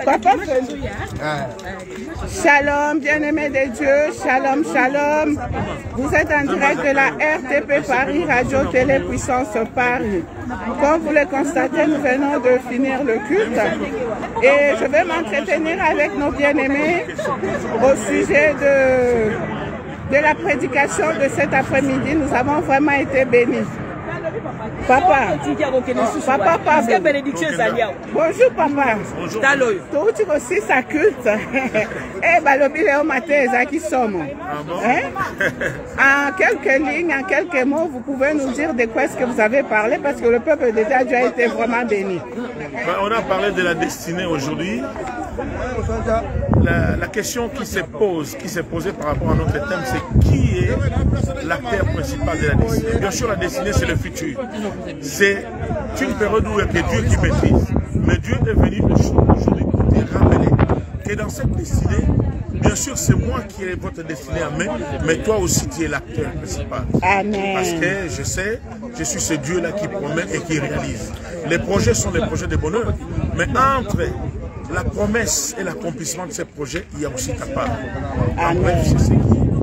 Papa, shalom, bien-aimés de Dieu, shalom, shalom. Vous êtes en direct de la RTP Paris, Radio Télé Puissance Paris. Comme vous le constatez, nous venons de finir le culte et je vais m'entretenir avec nos bien-aimés au sujet de la prédication de cet après-midi. Nous avons vraiment été bénis. Papa, papa, bonjour papa. Bonjour. Tu aussi sa culte. Eh, balobi leo matin qui sommes. En quelques lignes, en quelques mots, vous pouvez nous dire de quoi est-ce que vous avez parlé parce que le peuple de Dieu a été vraiment béni. On a parlé de la destinée aujourd'hui. La question qui se posée par rapport à notre thème, c'est qui est l'acteur principal de la destinée. Bien sûr, la destinée, c'est le futur. C'est une période où il y a que Dieu qui maîtrise. Mais Dieu est venu aujourd'hui pour te rappeler que dans cette destinée, bien sûr, c'est moi qui ai votre destinée à main, mais toi aussi, tu es l'acteur principal. Amen. Parce que je sais, je suis ce Dieu-là qui promet et qui réalise. Les projets sont des projets de bonheur, mais entre la promesse et l'accomplissement de ces projets, il y a aussi ta part. Amen. Bref, c'est ce qui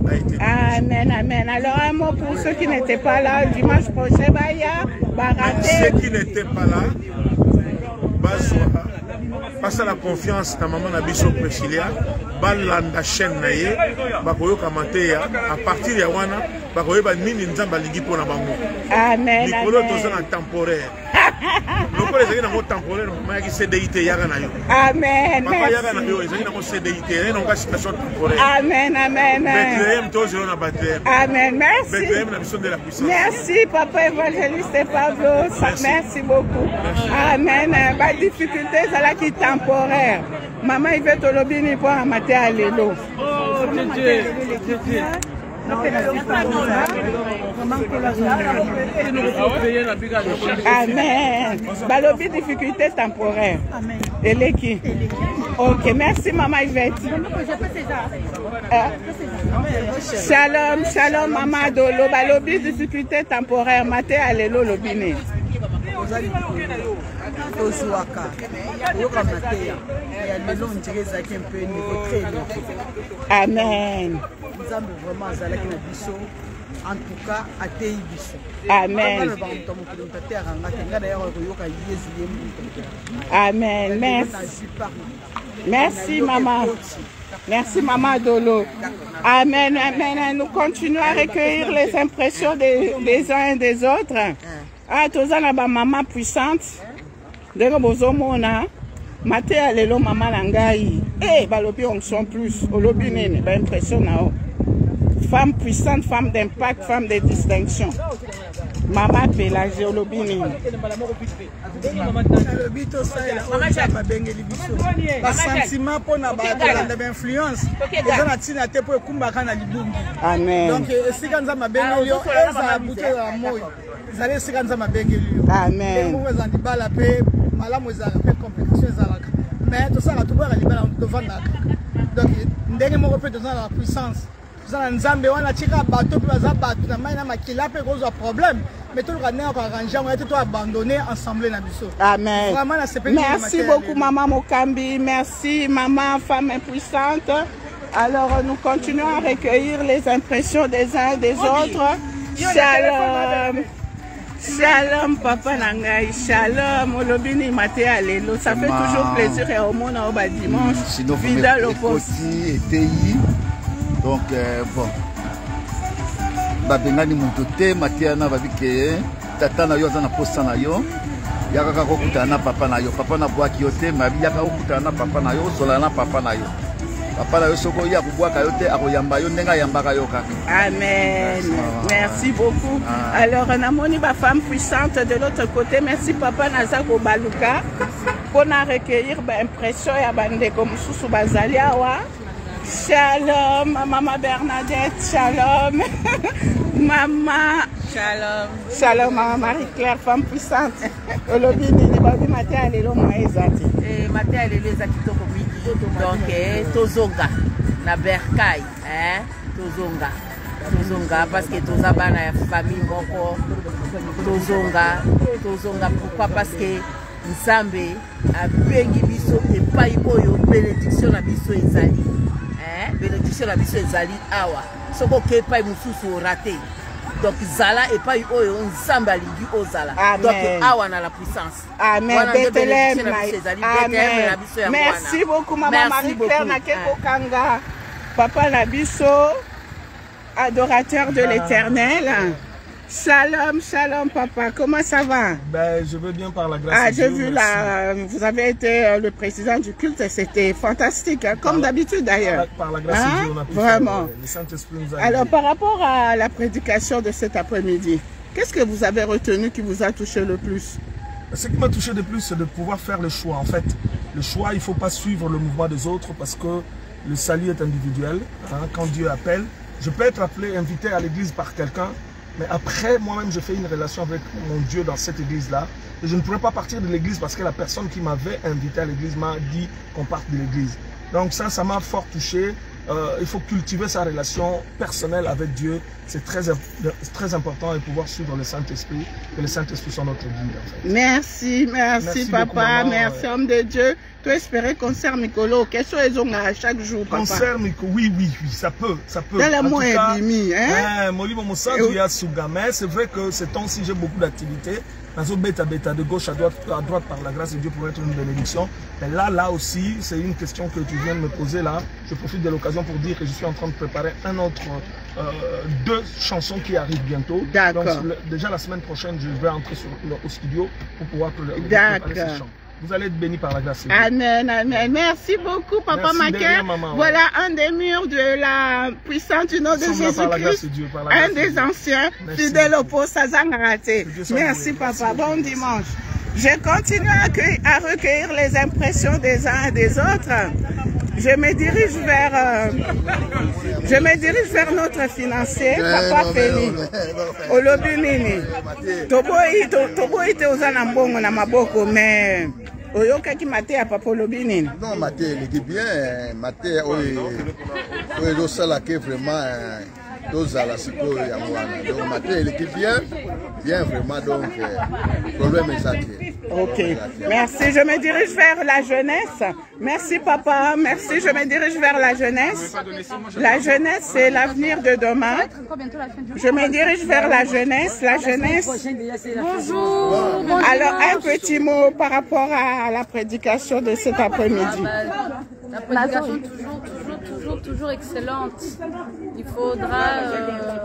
a été dit. Amen, amen. Alors un mot pour ceux qui n'étaient pas là dimanche prochain, ceux qui n'étaient pas là, passe à la confiance dans maman Nabiso Préchilia, balanda chaîne naye, bakoyo kamateya, à partir de wana, bakoyo ba nini nzamba lingi pour la bango. Amen. Nicolo tozana temporaire. Loko les gens temporaire, mais qui CDIT yaga na yo. Amen. Papa yaga na yo, les gens CDIT, non pas situation temporaire. Amen, amen. Bethléem tozo na Bethléem. Amen, merci. Bethléem la mission de la puissance. Merci, papa évangéliste Pablo. Merci beaucoup. Amen. Pas de difficulté, c'est là qui est temporaire. Maman, il veut te lobby pour amater à l'élo. Oh, Dieu. Amen. Balobi difficulté temporaire. Amen. Et les qui? Ok, merci maman Yvette. Shalom, shalom maman Dolo. Balobi difficulté temporaire. Maté alelo lobine. Amen. En tout cas, à Téibiso. Amen. Amen. Merci. Merci, maman. Merci, maman Dolo. Amen. Amen. Nous continuons à recueillir les impressions des uns et des autres. Ah, tous la maman puissante. De Bozomona. Maté alelo maman langai. Eh, balobi on sont plus. Olobi nene, ba impressionnant. Femme puissante, femme d'impact, femme de distinction. Maman Pélagé Olobini. Amen. Donc, Amen. mais tout ça, la tout devant donc, ndenge moko pe dans la puissance. Nous avons nzambe wana tika bateau pe baza bateau na mai na makila pe cause problème. Mais tout le ramener encore arranger, on a tout abandonné ensemble na biso. Amen. Vraiment la CPI. Merci beaucoup maman Mokambi, merci maman femme puissante. Alors nous continuons à recueillir les impressions des uns et des autres. Shalom. Shalom papa nangai, shalom olobini maté alelo, ça fait toujours plaisir et au monde au bas dimanche. Fidèle au poste. Donc bon. Babengani mutote maté na babike tata na yo za na posta na yo. Yaka ka kokuta na papa na yo. Papa na bwaki yote mabi yaka kokuta na papa na yo, sola na papa na yo. Papa na yo soko ya kubwaka yote akoyamba yo ndenga yambaka yo kaka. Amen. Merci beaucoup. Alors on a moni ba femme puissante de l'autre côté. Merci papa Nazako Baluka pour recueillir ba impression ya bande comme susu bazali awa. Shalom maman Bernadette, shalom. Maman shalom. Shalom maman Marie-Claire, femme puissante. Olobini ni babi maté alelo moezati. Maté alelo ezaki to komi. Donc tozonga na berkai tozonga parce que tozaba na famille moko tozonga pourquoi parce que Nzambe abengi biso epai oyo bénédiction na biso ezali. Bénédiction na biso ezali awa. Soko ke epai mususu raté. Donc zala epai oyo Nzambe alingi ozala. Donc awa na la puissance. Amen. Bethlehem. Amen. Merci beaucoup maman Marie-Claire Nakeko Kanga. Papa Nabiso, adorateur de l'Éternel. Shalom, shalom papa, comment ça va? Ben, je veux bien par la grâce de Dieu. J'ai vu là, vous avez été le président du culte, c'était fantastique, hein, comme d'habitude d'ailleurs. Par la grâce de Dieu, on a pu vraiment. Le Saint-Esprit nous a Alors aidés. par rapport à la prédication de cet après-midi, qu'est-ce que vous avez retenu qui vous a touché le plus? Ce qui m'a touché le plus, c'est de pouvoir faire le choix. En fait, le choix, il ne faut pas suivre le mouvement des autres parce que le salut est individuel. Hein, quand Dieu appelle, je peux être appelé, invité à l'église par quelqu'un, mais après, moi-même, je fais une relation avec mon Dieu dans cette église-là. Et je ne pourrais pas partir de l'église parce que la personne qui m'avait invité à l'église m'a dit qu'on parte de l'église. Donc ça m'a fort touché. Il faut cultiver sa relation personnelle avec Dieu. C'est très important et pouvoir suivre le Saint-Esprit. Que le Saint-Esprit soit notre guide. En fait. Merci papa, beaucoup, maman, merci homme de Dieu. Tu espérais concert Mikolo, quelles sont les ongles à chaque jour, papa? Concert Mikolo, oui, ça peut. Dans le mois et demi, hein? C'est vrai que ces temps-ci, j'ai beaucoup d'activités. Bêta de gauche à droite par la grâce de Dieu pour être une bénédiction. Mais là aussi, c'est une question que tu viens de me poser là. Je profite de l'occasion pour dire que je suis en train de préparer un autre, 2 chansons qui arrivent bientôt. D'accord. Déjà la semaine prochaine, je vais entrer au studio pour pouvoir préparer ces chants. Vous allez être bénis par la grâce de Dieu. Amen, amen. Merci beaucoup, papa Maquet. Voilà un des murs de la puissance du nom de Jésus-Christ. Un des anciens fidèles au poste Sazangarate. Merci, papa. Bon dimanche. Je continue à recueillir les impressions des uns et des autres. Je me dirige vers notre financier, papa Félix. Olobinini. Tobo ite ozana mbongo na maboko, mais oyoka ki mate à papa Olobinini. Non, mate il est bien, mate oyo sala ke vraiment tozala siko ya mwana. Donc mate il est bien vraiment, donc problème est ça. Ok, merci. Je me dirige vers la jeunesse. Merci papa, merci. Je me dirige vers la jeunesse. La jeunesse, c'est l'avenir de demain. Je me dirige vers la jeunesse. La jeunesse. Bonjour. Alors, un petit mot par rapport à la prédication de cet après-midi. La prédication toujours excellente. Il faudra,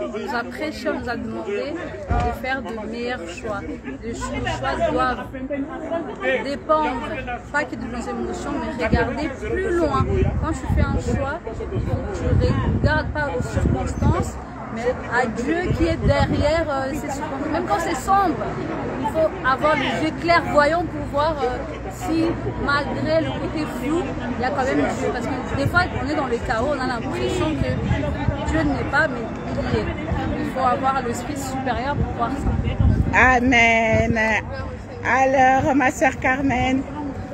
nous a prêché, on nous a demandé de faire de meilleurs choix. Les choix doivent dépendre, pas que de nos émotions, mais regarder plus loin. Quand tu fais un choix, tu ne regardes pas aux circonstances, mais à Dieu qui est derrière ces circonstances. Même quand c'est sombre, il faut avoir les yeux clairvoyants pour voir si, malgré le côté flou, il y a quand même Dieu. Parce que des fois, on est dans le chaos, on a l'impression que Dieu n'est pas, mais il est. Il faut avoir l'esprit supérieur pour voir ça. Amen. Alors, ma sœur Carmen.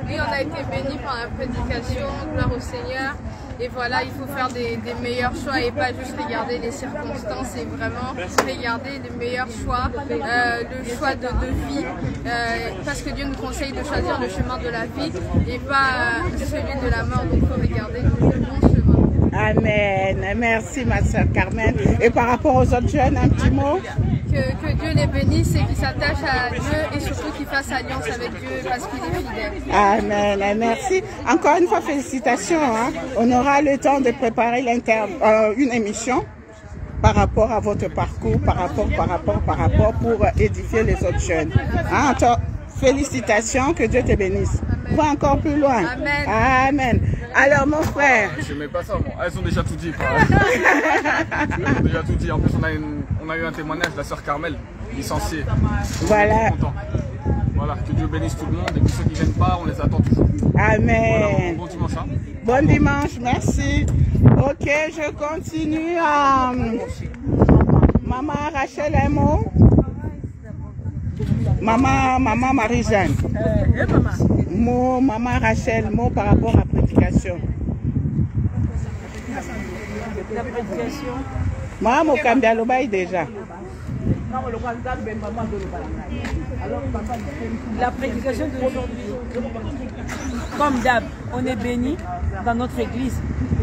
Oui, on a été bénis par la prédication, gloire au Seigneur. Et voilà, il faut faire des meilleurs choix et pas juste regarder les circonstances et vraiment regarder les meilleurs choix, le choix de vie, parce que Dieu nous conseille de choisir le chemin de la vie et pas celui de la mort, donc il faut regarder le bon chemin. Amen. Merci ma soeur Carmen. Et par rapport aux autres jeunes, un petit mot? Que Dieu les bénisse et qu'ils s'attachent à Dieu et surtout qu'ils fassent alliance avec Dieu parce qu'il est fidèle. Amen. Merci. Encore une fois, félicitations. Hein. On aura le temps de préparer une émission par rapport à votre parcours, par rapport pour édifier les autres jeunes. Hein, félicitations, que Dieu te bénisse. Va encore plus loin. Amen. Amen. Alors mon frère. Je ne mets pas ça, bon. Elles ont déjà tout dit. Elles ont déjà tout dit. En plus on a eu un témoignage de la sœur Carmel, licenciée. Voilà. Voilà, que Dieu bénisse tout le monde et que ceux qui ne viennent pas, on les attend toujours. Amen. Voilà, bon dimanche. Hein. Bon dimanche, merci. Ok, je continue à Maman Rachel Emo. Maman Marie-Jeanne. Maman Rachel, mot par rapport à la prédication. La prédication. Maman Mokambi Alobaï déjà. La prédication d'aujourd'hui, comme d'hab, on est béni dans notre église.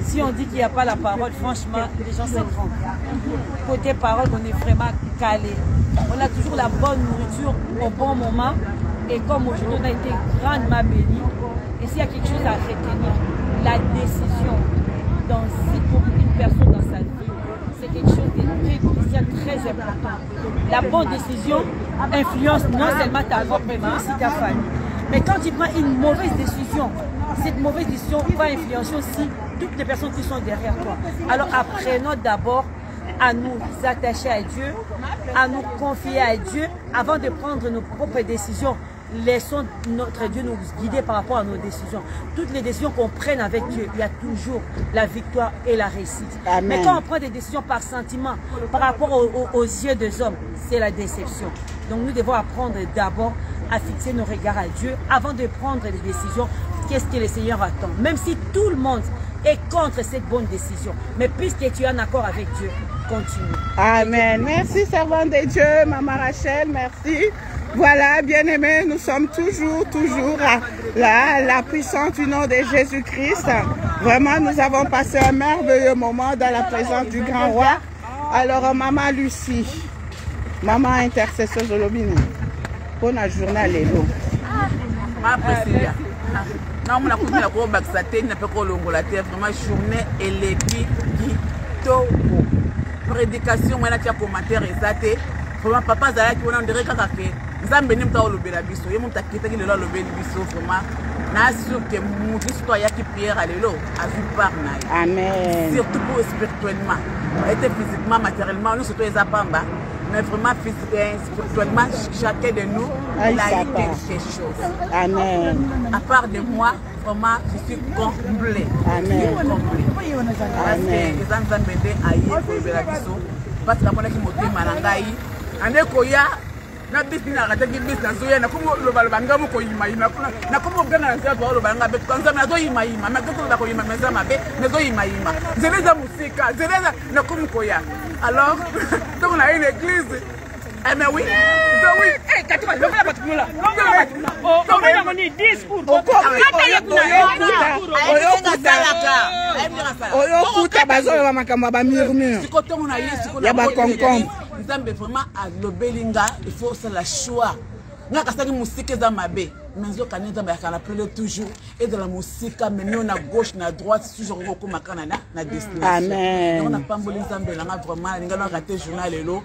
Si on dit qu'il n'y a pas la parole, franchement, les gens se trompent. Côté parole, on est vraiment calé. On a toujours la bonne nourriture au bon moment. Et comme aujourd'hui, on a été grandement béni. Et s'il y a quelque chose à retenir, la décision pour une personne dans sa vie, c'est quelque chose de très crucial, très important. La bonne décision influence non seulement ta propre vie, mais aussi ta famille. Mais quand tu prends une mauvaise décision, cette mauvaise décision va influencer aussi toutes les personnes qui sont derrière toi. Alors apprenons d'abord à nous attacher à Dieu, à nous confier à Dieu avant de prendre nos propres décisions. Laissons notre Dieu nous guider par rapport à nos décisions. Toutes les décisions qu'on prenne avec Dieu, il y a toujours la victoire et la réussite. Amen. Mais quand on prend des décisions par sentiment, par rapport aux yeux des hommes, c'est la déception. Donc nous devons apprendre d'abord à fixer nos regards à Dieu avant de prendre des décisions. Qu'est-ce que le Seigneur attend? Même si tout le monde est contre cette bonne décision. Mais puisque tu es en accord avec Dieu, continue. Amen. Merci, servante de Dieu, Maman Rachel, merci. Voilà, bien-aimés, nous sommes toujours à la puissance du nom de Jésus-Christ. Vraiment, nous avons passé un merveilleux moment dans la présence du grand roi. Alors, Maman Lucie, Maman intercesseuse de l'Obini, pour la journée, l'élo. Non, on a coupé la cour Baxate, n'a pas colongolaté, vraiment journée et les Togo. Prédication, moi, j'ai commentaire et vraiment, papa Zala qui on dirait que Zambé n'aime pas le bélabiso, il monte à quitter le bélabiso, vraiment. N'a sûr que mon histoire qui pierre à l'élo, a vu par naï. Amen. Surtout pour spirituellement, était physiquement, matériellement, nous surtout les apamba. Mais vraiment, spirituellement, chacun de nous, il a eu quelque chose. Amen. À part de moi, vraiment, je suis comblé. Amen. Parce que les enfants m'aidaient à y être la biso. Parce que la monnaie qui m'a dit, Marangaï, en écoya, na bis na rata ki bis na zoya na kumo lo balbanga mo ko yima yima na kumo gana na zaba lo balanga be kwanza na zo yima yima na kumo ba ko yima meza mabe na zo yima yima zeleza musika zeleza na kumo ko ya alors donc on a une église. Eh mais oui, oui. Eh kati ba lokola batumula. Oh, on a moni discours. Oyo kuta bazo ba makambo ba murmure. Sikoto on a yesu ko ya ba konkom. Nzambe vraiment à lobelinga, il faut faire la choix. Nga kasaki musique za mabe, mais zo kaneza ba kana prendre toujours et de la musique mais on a gauche na droite toujours ko makana na destination. Amen. On a pas mboli Nzambe na vraiment ninga na rater journal lelo.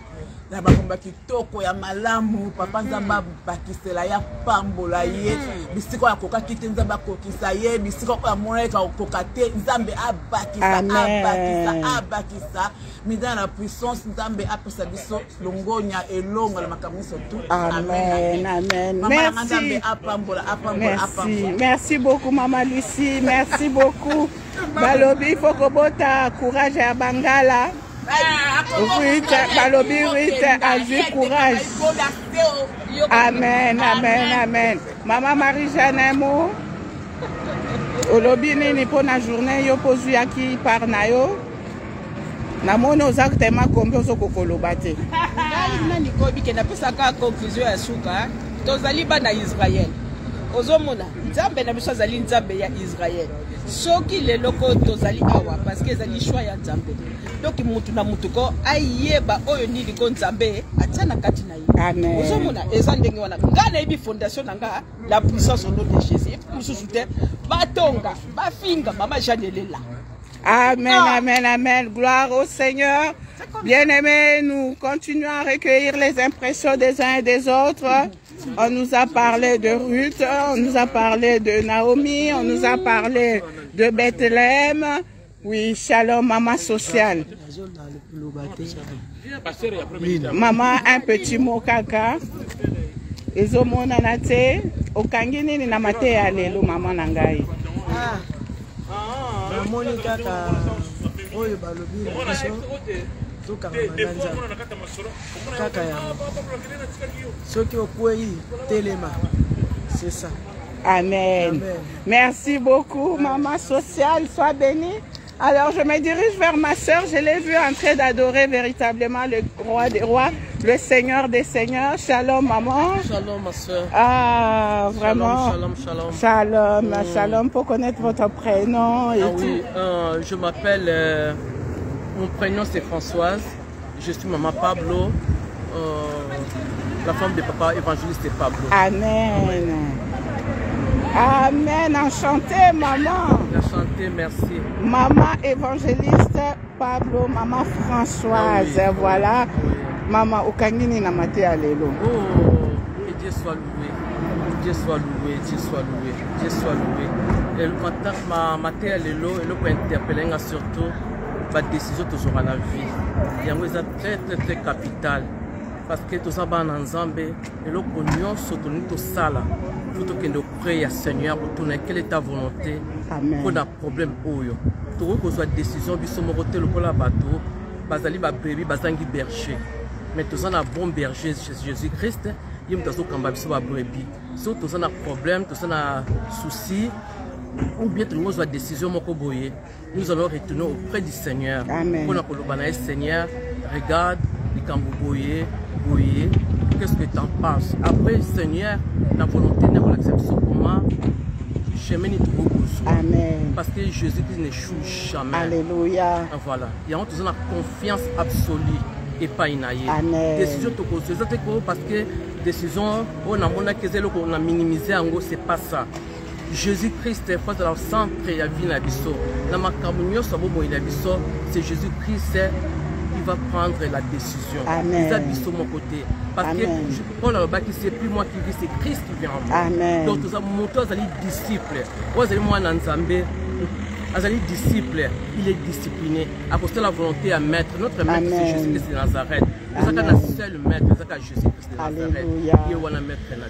Na bakomba kitoko ya malamu papa Nzamba bakisela ya pambola ye bisiko ya koka kite Nzamba kokisa ye bisiko ya mona ka kokate Nzambe abakisa abakisa midana la puissance Nzambe apesa biso longonya elonga la makamisa tout. Amen. Amen. Merci. Merci beaucoup Maman Lucie, merci beaucoup. Balobi Fokobota, courage à Bangala. Oui, Balobi, oui, agis, courage. Amen, amen, amen. Maman Marie-Jeanne Mo, Olobini ni pour la journée, yo posu yaki par nayo. Namono exactement combien so kokolobate. Nani kobi ke na pesa ka conclusion ya suka, tozali bana Israël. Ozomona, Nzambe na biso zali Nzambe ya Israël. Soki le loko tozali awa parce que zali choix ya Nzambe. Donc mutu na mutu ko ayeba oyo nili ko Nzambe atana kati na ye. Amen. Ozomona eza ndenge wana ngana ebi fondation nanga la puissance au nom de Jésus. Mususu te batonga, bafinga mama Janelela. Amen, amen, amen. Gloire au Seigneur. Bien-aimés, nous continuons à recueillir les impressions des uns et des autres. On nous a parlé de Ruth, on nous a parlé de Naomi, on nous a parlé de Bethléem. Oui, shalom, maman sociale. Maman, un petit mot kaka. Ezomona nate, okangini ni namate ya lelo maman nangai. Namoni kaka oyo balobi biso tokanga manganza kaka ya soki okwei telema, c'est ça. Amen. Amen. Merci beaucoup maman sociale, sois bénie. Alors je me dirige vers ma soeur, je l'ai vue en train d'adorer véritablement le roi des rois. le Seigneur des Seigneurs. Shalom, maman. Shalom, ma soeur. Ah, vraiment. Shalom, shalom. Shalom, shalom. Pour connaître votre prénom et tout. Oui, je m'appelle, mon prénom c'est Françoise. Je suis maman Pablo, la femme de papa évangéliste Pablo. Amen. Amen. Enchanté, maman. Enchanté, merci. Maman évangéliste Pablo, maman Françoise. Ah oui, voilà. Oui. Maman, Okangini na mate alelo. Oh, que Dieu soit loué. Dieu soit loué, Dieu soit loué, Dieu soit loué. Et le matin, ma mate alelo, et le point interpellé surtout, la décision toujours à la vie. Il y a une très très très capitale. Parce que tout ça va en Zambie, et le cognon surtout tout ça là. Faut que nous prions à Seigneur pour tourner quelle est ta volonté. Amen. Pour un problème oyo. Tout que soit décision du somoroté le cola bateau, bazali ba bébé bazangi berger. Mais tout ça un bon berger Jésus Christ, il me tazo kamba biso ba brebis. So tout ça un problème, tout ça un souci ou bien tout le soit décision moko boye. Nous allons retourner auprès du Seigneur. Amen. Pour na Seigneur, regarde les camboboye. Oui, qu'est-ce que tu en penses? Après, Seigneur, la volonté n'est pas l'acceptation pour moi. Chemin n'est trop beau. Amen. Parce que Jésus-Christ n'échoue jamais. Alléluia. Voilà. Il y a toujours la confiance absolue et pas inaïe. Amen. Décision parce que décision, on a minimisé en gros, c'est pas ça. Jésus-Christ est face à la centre et la vie n'abisso. La macamunio, c'est Jésus-Christ. Il va prendre la décision. Amen. Ça mon côté. Parce Amen. que Paul a dit c'est plus moi qui vis, c'est Christ qui vient en moi. Amen. Donc nous avons monté les disciples. Vous avez moi dans Zambé. Les disciples, il est discipliné. À cause de la volonté à mettre. Notre maître c'est Jésus-Christ de Nazareth. Nous avons un seul maître, c'est Jésus-Christ de Nazareth. Et on a mettre la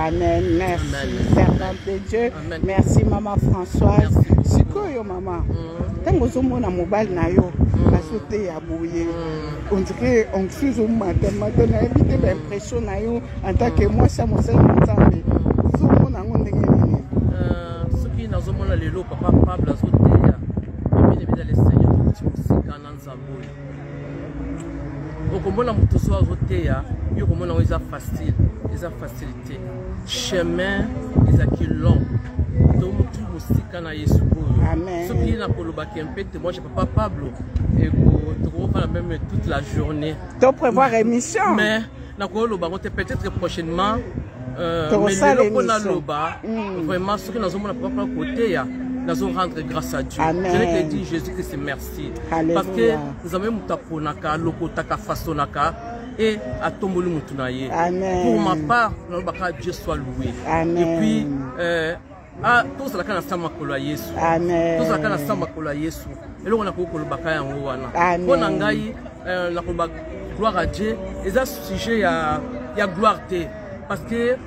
Amen. Merci, servante de Dieu. Amen. Merci, maman Françoise. C'est quoi, maman? Quand vous avez un mobile, on dirait on suit au matin, on a évité l'impression en tant que moi, ça m'a servi. Ce qui n'a pas le lot, papa Pablo, il y a les seigneurs qui sont en Zamboui. Au moment où tu sois roté, il y a facile, il y a facilité. Chemin, il y a long. Donc, tout le monde Amen. Ce qui est pour le bac un peu, moi je ne peux pas Pablo. Et pour faire même toute la journée. Tu prévoir émission. Mais, peut-être prochainement. Mais le vraiment, ce que nous avons à propre côté, nous allons rendre grâce à Dieu. Amen. Je vais te dire, Jésus, que c'est merci. Alléluia. Parce que nous avons mis taponaka, lokotaka, fasonaka et à tombolu mutunaye. Pour ma part, nous allons Dieu soit loué. Amen. Et puis, tous la kana sama kola Yesu. Amen. Tous la kana sama kola Yesu. Et là on a beaucoup le bakaya yango wana. Amen. Pour nangai la gloire à Dieu. Et ça sujet ya gloire te. Parce que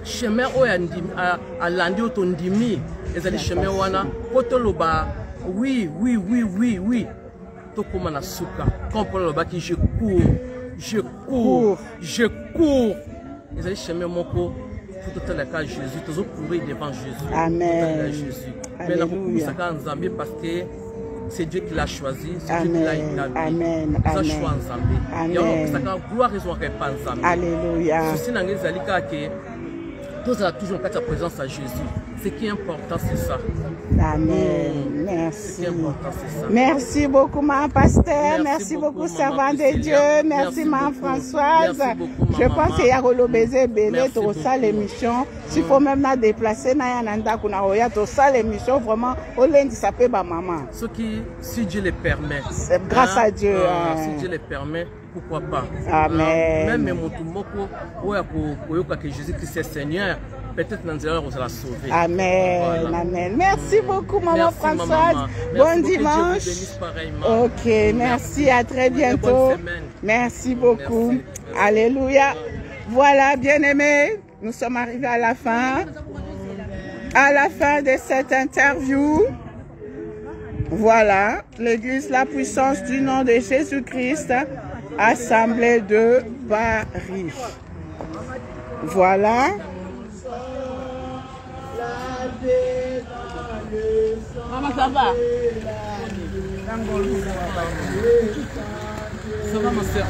chemin à l'andi otondimi, et les chemin wana potoloba oui. To comme na suka. Comprendre le baki je cours. Et les chemin moko pour tout le cas Jésus, toujours courir devant Jésus. Amen. Mais là vous ça en Zambie parce que c'est Dieu qui l'a choisi, c'est Dieu qui l'a établi. Amen. Ça choix en Zambie. Amen. Ça gloire raison pas en Zambie. Alléluia. Ceci n'a pas que tous a toujours la présence à Jésus. Ce qui est important, c'est ça. Amen. Merci. Ce qui est important, c'est ça. Merci beaucoup, ma pasteur. Merci beaucoup, servant de Dieu. Merci, ma Françoise. Je pense qu'il y a le baiser belé pour ça l'émission. S'il faut même la déplacer, pour ça l'émission, vraiment, au lundi, ça peut ma maman. Ce qui, si Dieu le permet. Grâce à Dieu. Si Dieu le permet. Pourquoi pas? Amen. Même mon moko, que Jésus-Christ est Seigneur, peut-être dans on va la sauver. Amen. Voilà. Amen. Merci beaucoup, maman Françoise. Maman. Bon dimanche. Ok, merci. À très bientôt. Merci beaucoup. Merci. Alléluia. Voilà, bien-aimés, nous sommes arrivés à la fin. À la fin de cette interview. Voilà, l'église La Puissance du nom de Jésus-Christ, Assemblée de Paris. Voilà. Maman, ça va? Ça va, ma soeur.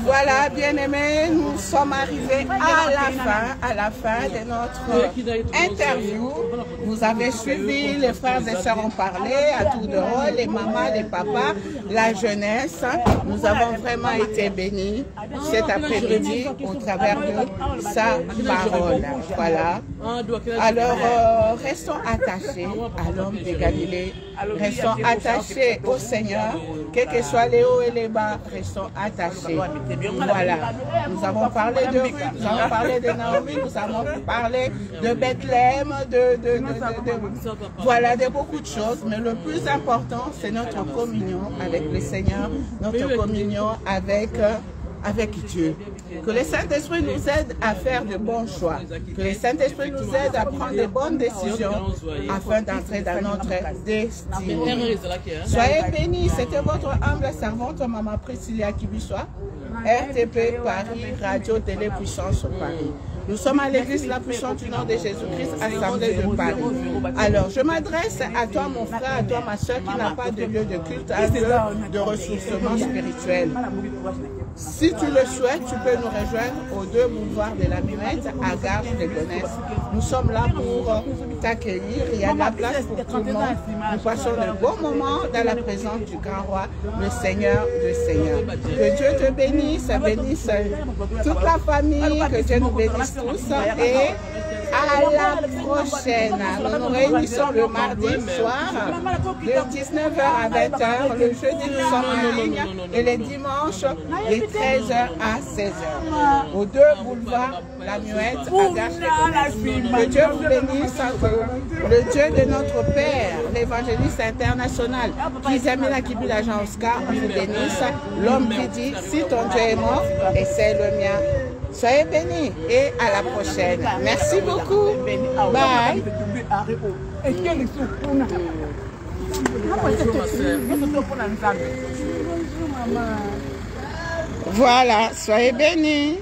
Voilà, bien-aimés, nous sommes arrivés à la fin de notre interview. Vous avez suivi, les frères et sœurs ont parlé à tour de rôle, les mamans, les papas, la jeunesse. Nous avons vraiment été bénis cet après-midi au travers de sa parole. Voilà. Alors, restons attachés à l'homme de Galilée. Restons attachés au Seigneur, quels que soient les hauts et les bas, restons attachés. Voilà, nous avons parlé de Ruth, nous avons parlé de Naomi, nous avons parlé de Bethléem, voilà, de beaucoup de choses, mais le plus important, c'est notre communion avec le Seigneur, notre communion avec Dieu. Que le Saint-Esprit nous aide à faire de bons choix. Que le Saint-Esprit nous aide à prendre de bonnes décisions afin d'entrer dans notre destinée. Soyez bénis. C'était votre humble servante, Maman Priscilla Kibiswa, RTP Paris, Radio Télé Puissance Paris. Nous sommes à l'église La Puissance du nom de Jésus-Christ, Assemblée de Paris. Alors, je m'adresse à toi, mon frère, à toi, ma soeur, qui n'a pas de lieu de culte, un lieu de ressourcement spirituel. Si tu le souhaites, tu peux nous rejoindre aux 2 boulevards de la Muette, à Gare de Gonesse. Nous sommes là pour t'accueillir. Il y a de la place pour tout le monde. Nous passons de bons moments dans la présence du grand roi, le Seigneur des Seigneurs. Que Dieu te bénisse, bénisse toute la famille, que Dieu nous bénisse tous et à la prochaine. Nous nous réunissons le mardi soir de 19h à 20h. Le jeudi, nous sommes en ligne et les dimanches de 13h à 16h. Aux 2 boulevards La Muette à Gare de Gonesse. Que Dieu vous bénisse. Le Dieu de notre Père, l'évangéliste international, Kizamila Kibila Jean Oscar, vous bénisse. L'homme qui dit, si ton Dieu est mort, et c'est le mien. Soyez bénis et à la prochaine. Merci beaucoup. Bye. Voilà, soyez bénis.